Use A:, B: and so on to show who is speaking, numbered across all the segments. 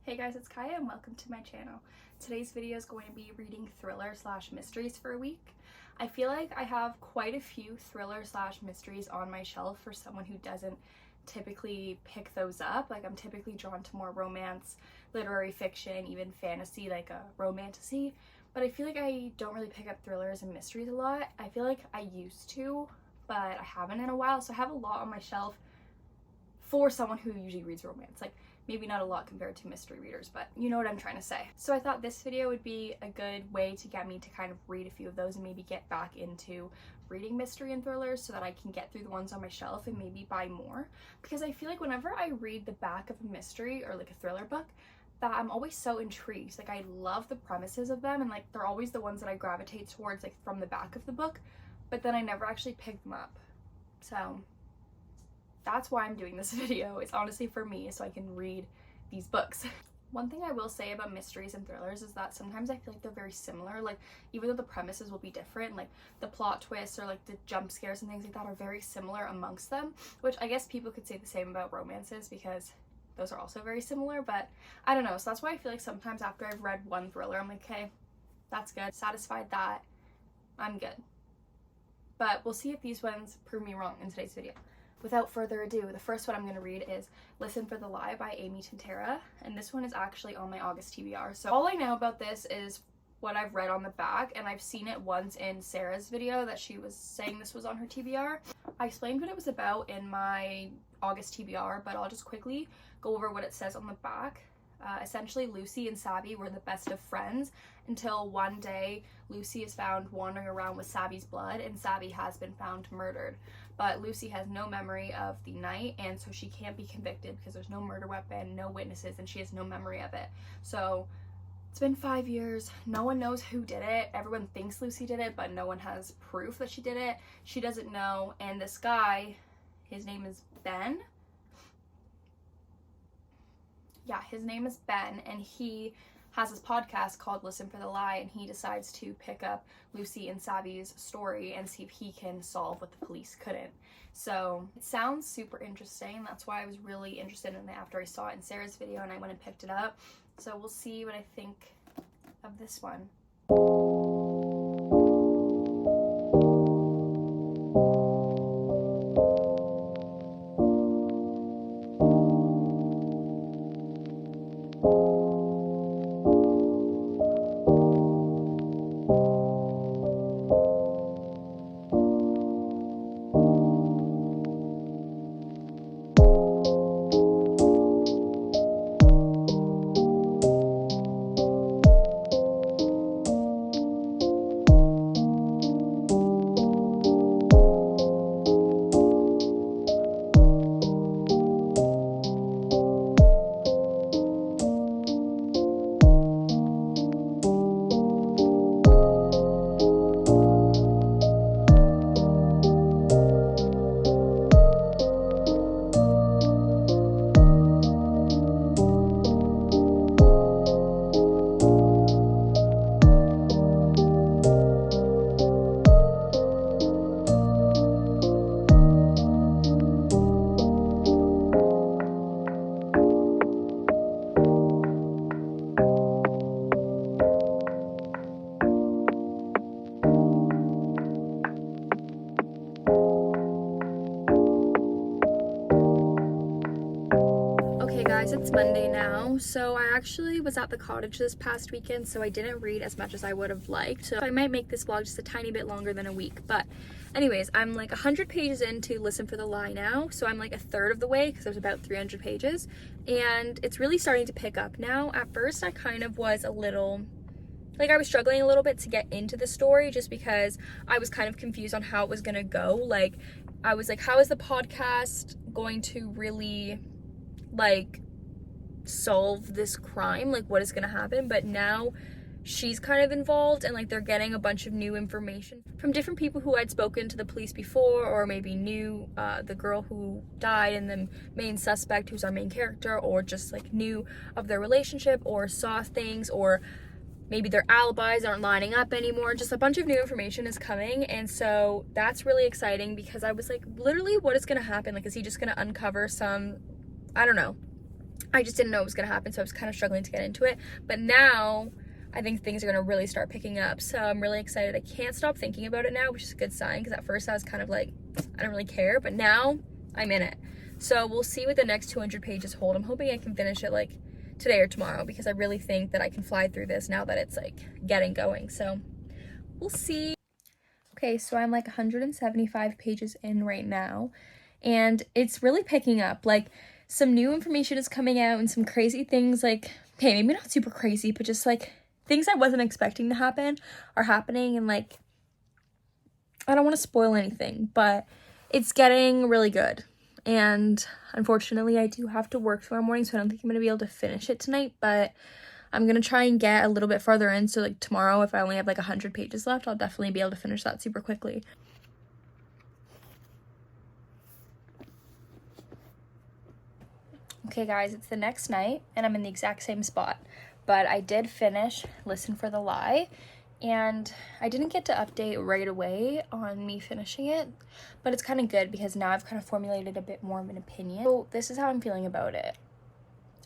A: Hey guys, it's Kaya and welcome to my channel. Today's video is going to be reading thriller slash mysteries for a week. I feel like I have quite a few thriller slash mysteries on my shelf for someone who doesn't typically pick those up. Like, I'm typically drawn to more romance, literary fiction, even fantasy, like a romantasy. But I feel like I don't really pick up thrillers and mysteries a lot. I feel like I used to, but I haven't in a while. So I have a lot on my shelf for someone who usually reads romance. Like, maybe not a lot compared to mystery readers, but you know what I'm trying to say. So I thought this video would be a good way to get me to kind of read a few of those and maybe get back into reading mystery and thrillers so that I can get through the ones on my shelf and maybe buy more. Because I feel like whenever I read the back of a mystery or like a thriller book, that I'm always so intrigued. Like, I love the premises of them and like they're always the ones that I gravitate towards like from the back of the book, but then I never actually pick them up. So that's why I'm doing this video. It's honestly for me so I can read these books. One thing I will say about mysteries and thrillers is that sometimes I feel like they're very similar. Like, even though the premises will be different, like the plot twists or like the jump scares and things like that are very similar amongst them, which I guess people could say the same about romances because those are also very similar, but I don't know. So that's why I feel like sometimes after I've read one thriller, I'm like, okay, that's good. Satisfied that, I'm good. But we'll see if these ones prove me wrong in today's video. Without further ado, the first one I'm going to read is Listen for the Lie by Amy Tintera, and this one is actually on my August TBR. So all I know about this is what I've read on the back, and I've seen it once in Sarah's video that she was saying this was on her TBR. I explained what it was about in my August TBR, but I'll just quickly go over what it says on the back. Essentially, Lucy and Savvy were the best of friends until one day Lucy is found wandering around with Savvy's blood and Savvy has been found murdered. But Lucy has no memory of the night, and so she can't be convicted because there's no murder weapon, no witnesses, and she has no memory of it. So it's been 5 years. No one knows who did it. Everyone thinks Lucy did it, but no one has proof that she did it. She doesn't know. And this guy, his name is Ben. Yeah, his name is Ben, and he has this podcast called Listen for the Lie, and he decides to pick up Lucy and Savvy's story and see if he can solve what the police couldn't. So it sounds super interesting. That's why I was really interested in it after I saw it in Sarah's video and I went and picked it up. So we'll see what I think of this one. It's Monday now, so I actually was at the cottage this past weekend, so I didn't read as much as I would have liked. So I might make this vlog just a tiny bit longer than a week, but anyways, I'm like 100 pages into Listen for the Lie now, so I'm like a third of the way because there's about 300 pages, and it's really starting to pick up now. At first, I kind of was a little, like, I was struggling a little bit to get into the story just because I was kind of confused on how it was gonna go. Like, I was like, how is the podcast going to really, like, solve this crime? Like, what is gonna happen? But now she's kind of involved, and like they're getting a bunch of new information from different people who had spoken to the police before, or maybe knew the girl who died and the main suspect who's our main character, or just like knew of their relationship, or saw things, or maybe their alibis aren't lining up anymore. Just a bunch of new information is coming, and so that's really exciting because I was like, literally, what is gonna happen? Like, is he just gonna uncover some, I don't know. I just didn't know it was gonna happen, so I was kind of struggling to get into it. But now I think things are gonna really start picking up, so I'm really excited. I can't stop thinking about it now, which is a good sign, because at first I was kind of like, I don't really care, but now I'm in it. So we'll see what the next 200 pages hold. I'm hoping I can finish it like today or tomorrow, because I really think that I can fly through this now that it's like getting going. So we'll see. Okay, so I'm like 175 pages in right now, and it's really picking up. Like, some new information is coming out and some crazy things, like, okay, maybe not super crazy, but just like things I wasn't expecting to happen are happening. And like, I don't want to spoil anything, but it's getting really good. And unfortunately, I do have to work tomorrow morning, so I don't think I'm going to be able to finish it tonight, but I'm going to try and get a little bit farther in. So like tomorrow, if I only have like 100 pages left, I'll definitely be able to finish that super quickly. Okay guys, it's the next night and I'm in the exact same spot, but I did finish Listen for the Lie, and I didn't get to update right away on me finishing it, but it's kind of good because now I've kind of formulated a bit more of an opinion. So this is how I'm feeling about it.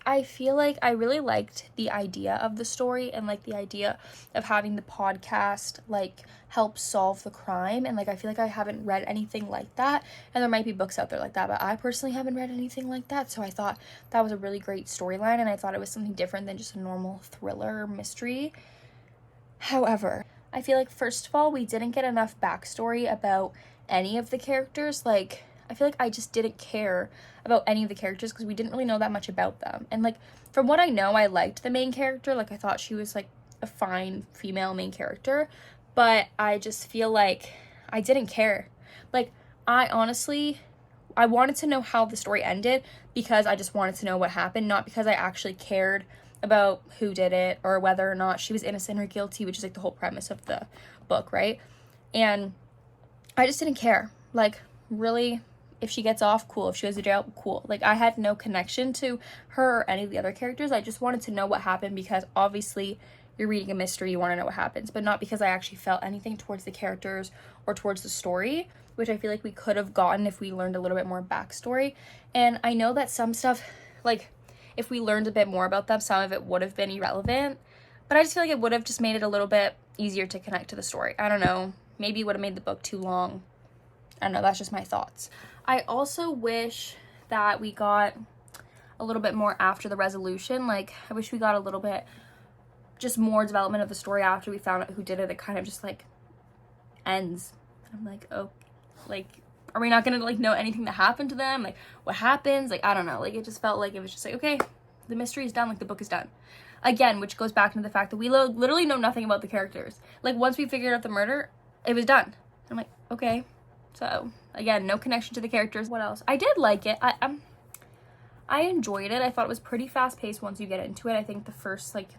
A: I feel like I really liked the idea of the story, and like the idea of having the podcast like help solve the crime, and like I feel like I haven't read anything like that, and there might be books out there like that, but I personally haven't read anything like that. So I thought that was a really great storyline, and I thought it was something different than just a normal thriller or mystery. However, I feel like first of all, we didn't get enough backstory about any of the characters. Like, I feel like I just didn't care about any of the characters because we didn't really know that much about them. And like, from what I know, I liked the main character. Like, I thought she was like a fine female main character, but I just feel like I didn't care. Like, I honestly, I wanted to know how the story ended because I just wanted to know what happened, not because I actually cared about who did it or whether or not she was innocent or guilty, which is like the whole premise of the book, right? And I just didn't care. Like, really, if she gets off, cool. If she goes to jail, cool. Like, I had no connection to her or any of the other characters. I just wanted to know what happened because obviously you're reading a mystery, you want to know what happens, but not because I actually felt anything towards the characters or towards the story, which I feel like we could have gotten if we learned a little bit more backstory. And I know that some stuff, like, if we learned a bit more about them, some of it would have been irrelevant, but I just feel like it would have just made it a little bit easier to connect to the story. I don't know. Maybe it would have made the book too long. I don't know. That's just my thoughts. I also wish that we got a little bit more after the resolution. Like, I wish we got a little bit just more development of the story after we found out who did it. It kind of just like ends. I'm like, oh, like, are we not gonna like know anything that happened to them? Like, what happens? Like, I don't know. Like, it just felt like it was just like, okay, the mystery is done. Like, the book is done. Again, which goes back to the fact that we literally know nothing about the characters. Like, once we figured out the murder, it was done. I'm like, okay. So again, no connection to the characters. What else? I did like it. I enjoyed it. I thought it was pretty fast paced once you get into it. I think the first like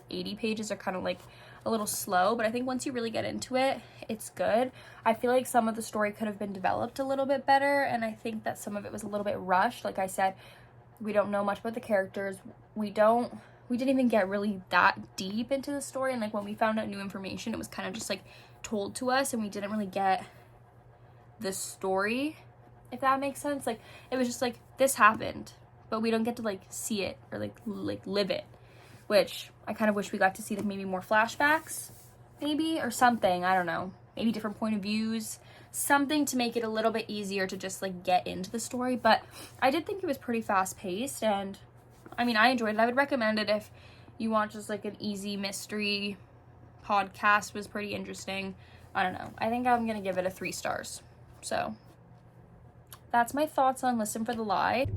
A: 80 pages are kind of like a little slow, but I think once you really get into it, it's good. I feel like some of the story could have been developed a little bit better, and I think that some of it was a little bit rushed. Like I said, we don't know much about the characters. We didn't even get really that deep into the story, and like when we found out new information, it was kind of just like told to us, and we didn't really get the story, if that makes sense. Like, it was just like, this happened, but we don't get to like see it or like live it, which I kind of wish we got to see like maybe more flashbacks, maybe, or something. I don't know, maybe different point of views, something to make it a little bit easier to just like get into the story. But I did think it was pretty fast paced, and I mean, I enjoyed it. I would recommend it if you want just like an easy mystery podcast. It was pretty interesting. I don't know. I think I'm gonna give it a 3 stars. So that's my thoughts on Listen for the Lie.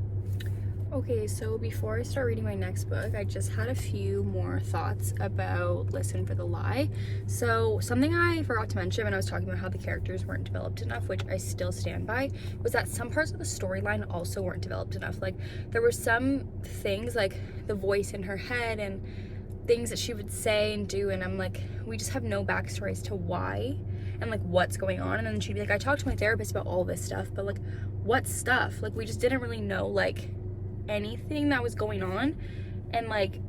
A: Okay, so before I start reading my next book, I just had a few more thoughts about Listen for the Lie. So something I forgot to mention when I was talking about how the characters weren't developed enough, which I still stand by, was that some parts of the storyline also weren't developed enough. Like, there were some things like the voice in her head and things that she would say and do, and I'm like, we just have no backstory as to why and like what's going on. And then she'd be like, I talked to my therapist about all this stuff, but like, what stuff? Like, we just didn't really know like anything that was going on. And like,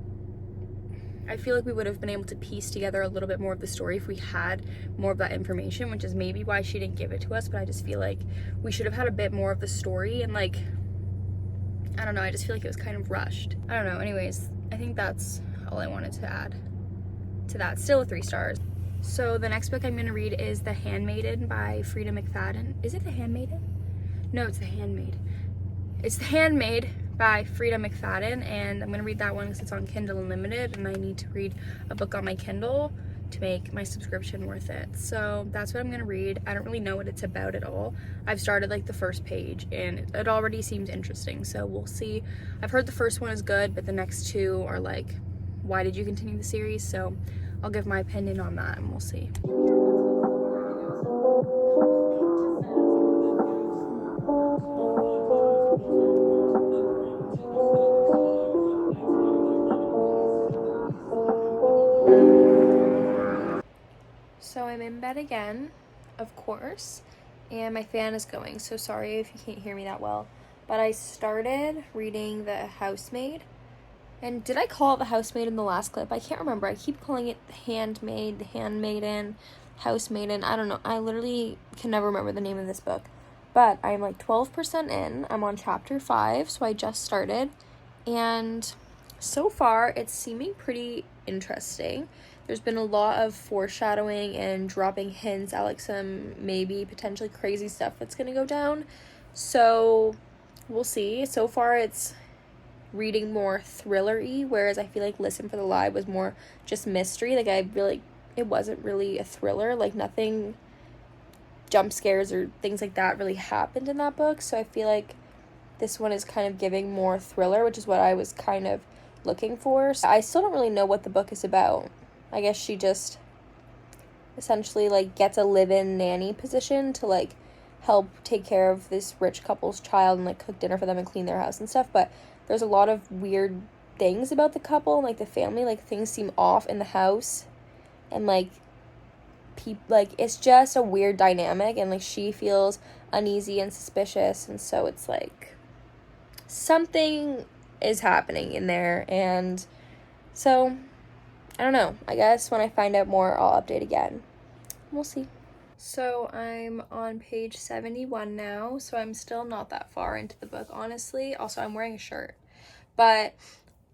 A: I feel like we would have been able to piece together a little bit more of the story if we had more of that information, which is maybe why she didn't give it to us. But I just feel like we should have had a bit more of the story, and like, I don't know, I just feel like it was kind of rushed. I don't know, anyways, I think that's all I wanted to add to that. Still 3 stars. So the next book I'm gonna read is The Handmaiden by Frida McFadden. Is it The Handmaiden? No, it's The Handmaid. It's The Handmaid by Frida McFadden, and I'm gonna read that one because it's on Kindle Unlimited, and I need to read a book on my Kindle to make my subscription worth it. So that's what I'm gonna read. I don't really know what it's about at all. I've started like the first page and it already seems interesting, so we'll see. I've heard the first one is good, but the next 2 are like, why did you continue the series? So I'll give my opinion on that and we'll see. So I'm in bed again, of course, and my fan is going, so sorry if you can't hear me that well. But I started reading The Housemaid. And did I call it The Housemaid in the last clip? I can't remember. I keep calling it The Handmaid, The Handmaiden, Housemaiden. I don't know. I literally can never remember the name of this book. But I'm like 12% in. I'm on chapter 5, so I just started. And so far, it's seeming pretty interesting. There's been a lot of foreshadowing and dropping hints at like some maybe potentially crazy stuff that's going to go down. So we'll see. So far, it's reading more thriller-y, whereas I feel like Listen for the Lie was more just mystery. Like it wasn't really a thriller. Like nothing jump scares or things like that really happened in that book. So I feel like this one is kind of giving more thriller, which is what I was kind of looking for. So I still don't really know what the book is about. I guess she just essentially like gets a live-in nanny position to like help take care of this rich couple's child and like cook dinner for them and clean their house and stuff. But there's a lot of weird things about the couple and like the family. Like things seem off in the house and like it's just a weird dynamic, and like she feels uneasy and suspicious, and so it's like something is happening in there. And so I don't know, I guess when I find out more I'll update again. We'll see. So I'm on page 71 now, so I'm still not that far into the book, honestly. Also, I'm wearing a shirt, but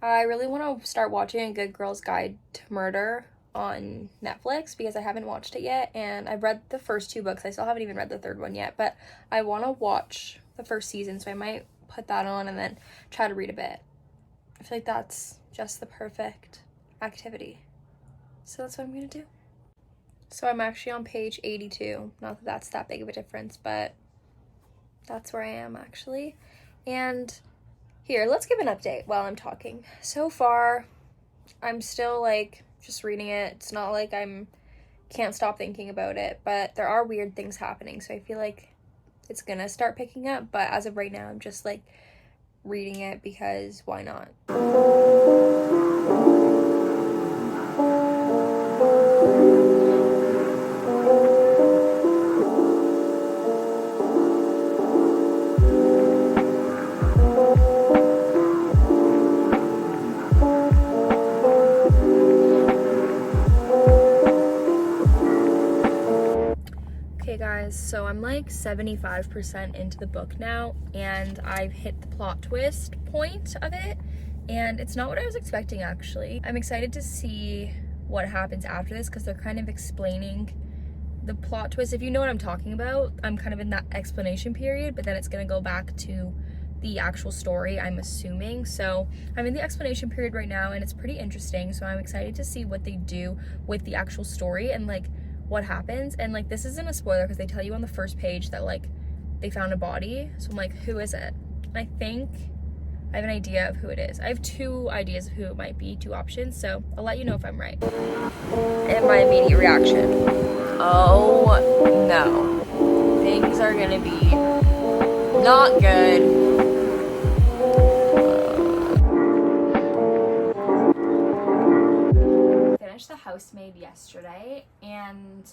A: I really want to start watching A Good Girl's Guide to Murder on Netflix because I haven't watched it yet, and I've read the first 2 books. I still haven't even read the 3rd one yet, but I want to watch the first season, so I might put that on and then try to read a bit. I feel like that's just the perfect activity. So that's what I'm gonna do. So I'm actually on page 82. Not that that's that big of a difference, but that's where I am actually. And here, let's give an update while I'm talking. So far, I'm still like just reading it. It's not like can't stop thinking about it, but there are weird things happening, so I feel like it's gonna start picking up. But as of right now, I'm just like reading it because why not? So I'm like 75% into the book now, and I've hit the plot twist point of it, and it's not what I was expecting actually. I'm excited to see what happens after this because they're kind of explaining the plot twist. If you know what I'm talking about, I'm kind of in that explanation period, but then it's gonna go back to the actual story, I'm assuming. So I'm in the explanation period right now, and it's pretty interesting, so I'm excited to see what they do with the actual story and like what happens. And like this isn't a spoiler because they tell you on the first page that like they found a body, so I'm like, who is it? And I think I have an idea of who it is. I have 2 ideas of who it might be, 2 options, so I'll let you know if I'm right. And my immediate reaction, oh no, things are gonna be not good. The Housemaid yesterday, and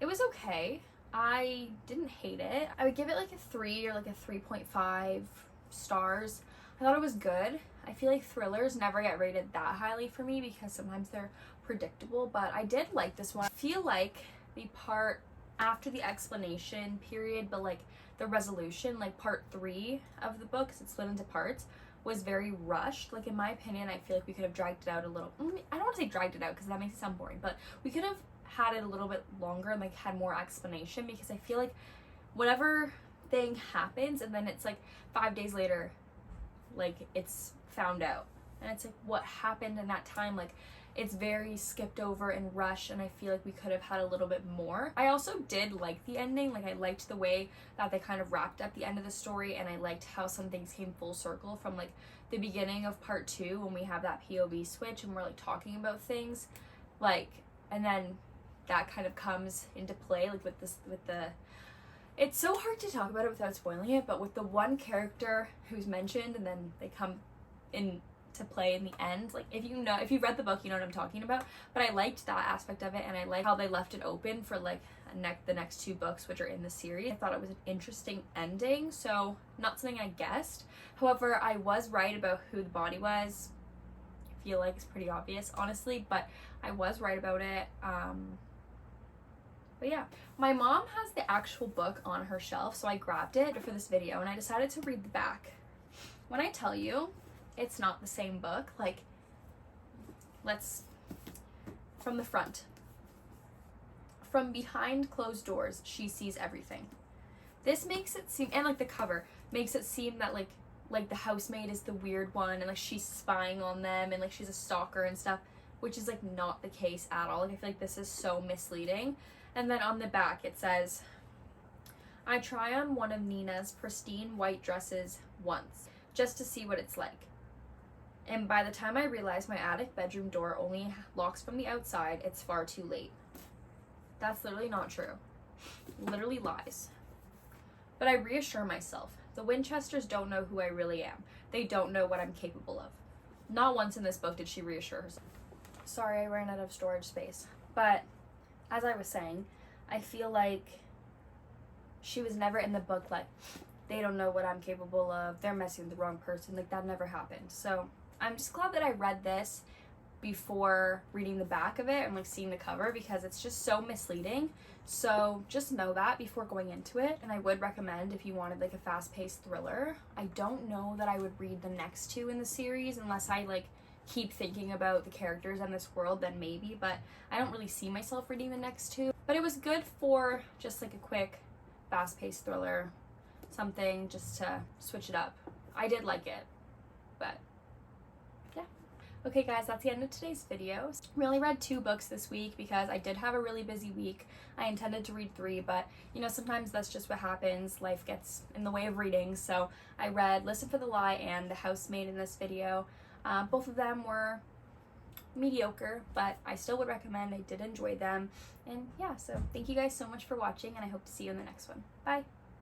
A: it was okay. I didn't hate it. I would give it like a 3 or like a 3.5 stars. I thought it was good. I feel like thrillers never get rated that highly for me because sometimes they're predictable, but I did like this one. I feel like the part after the explanation period, but like the resolution, like part 3 of the book, 'cause it's split into parts, was very rushed. Like in my opinion, I feel like we could have dragged it out a little. I don't want to say dragged it out because that makes it sound boring, but we could have had it a little bit longer and like had more explanation, because I feel like whatever thing happens and then it's like 5 days later, like it's found out, and it's like what happened in that time, like it's very skipped over and rushed, and I feel like we could have had a little bit more. I also did like the ending. Like I liked the way that they kind of wrapped up the end of the story, and I liked how some things came full circle from like the beginning of part 2 when we have that POV switch and we're like talking about things, like, and then that kind of comes into play like with the it's so hard to talk about it without spoiling it, but with the one character who's mentioned and then they come in to play in the end, like if you've read the book, you know what I'm talking about. But I liked that aspect of it, and I liked how they left it open for like the next 2 books which are in the series. I thought it was an interesting ending, so not something I guessed. However, I was right about who the body was. I feel like it's pretty obvious, honestly, but I was right about it. But yeah, my mom has the actual book on her shelf, so I grabbed it for this video and I decided to read the back. When I tell you it's not the same book, like, from the front. From behind closed doors, she sees everything. This makes it seem, and like the cover makes it seem that like the housemaid is the weird one and like she's spying on them and like she's a stalker and stuff, which is like not the case at all. Like I feel like this is so misleading. And then on the back it says, I try on one of Nina's pristine white dresses once, just to see what it's like. And by the time I realize my attic bedroom door only locks from the outside, it's far too late. That's literally not true. Literally lies. But I reassure myself, the Winchesters don't know who I really am. They don't know what I'm capable of. Not once in this book did she reassure herself. Sorry, I ran out of storage space. But as I was saying, I feel like she was never in the book like, they don't know what I'm capable of, they're messing with the wrong person. Like that never happened. So I'm just glad that I read this before reading the back of it and like seeing the cover, because it's just so misleading. So just know that before going into it. And I would recommend, if you wanted like a fast-paced thriller, I don't know that I would read the next 2 in the series unless I like keep thinking about the characters and this world, then maybe, but I don't really see myself reading the next 2. But it was good for just like a quick fast-paced thriller, something just to switch it up. I did like it, but yeah. Okay guys, that's the end of today's video. I only read 2 books this week because I did have a really busy week. I intended to read 3, but you know, sometimes that's just what happens. Life gets in the way of reading. So I read Listen for the Lie and The Housemaid in this video. Both of them were mediocre, but I still would recommend. I did enjoy them. And yeah, so thank you guys so much for watching, and I hope to see you in the next one. Bye!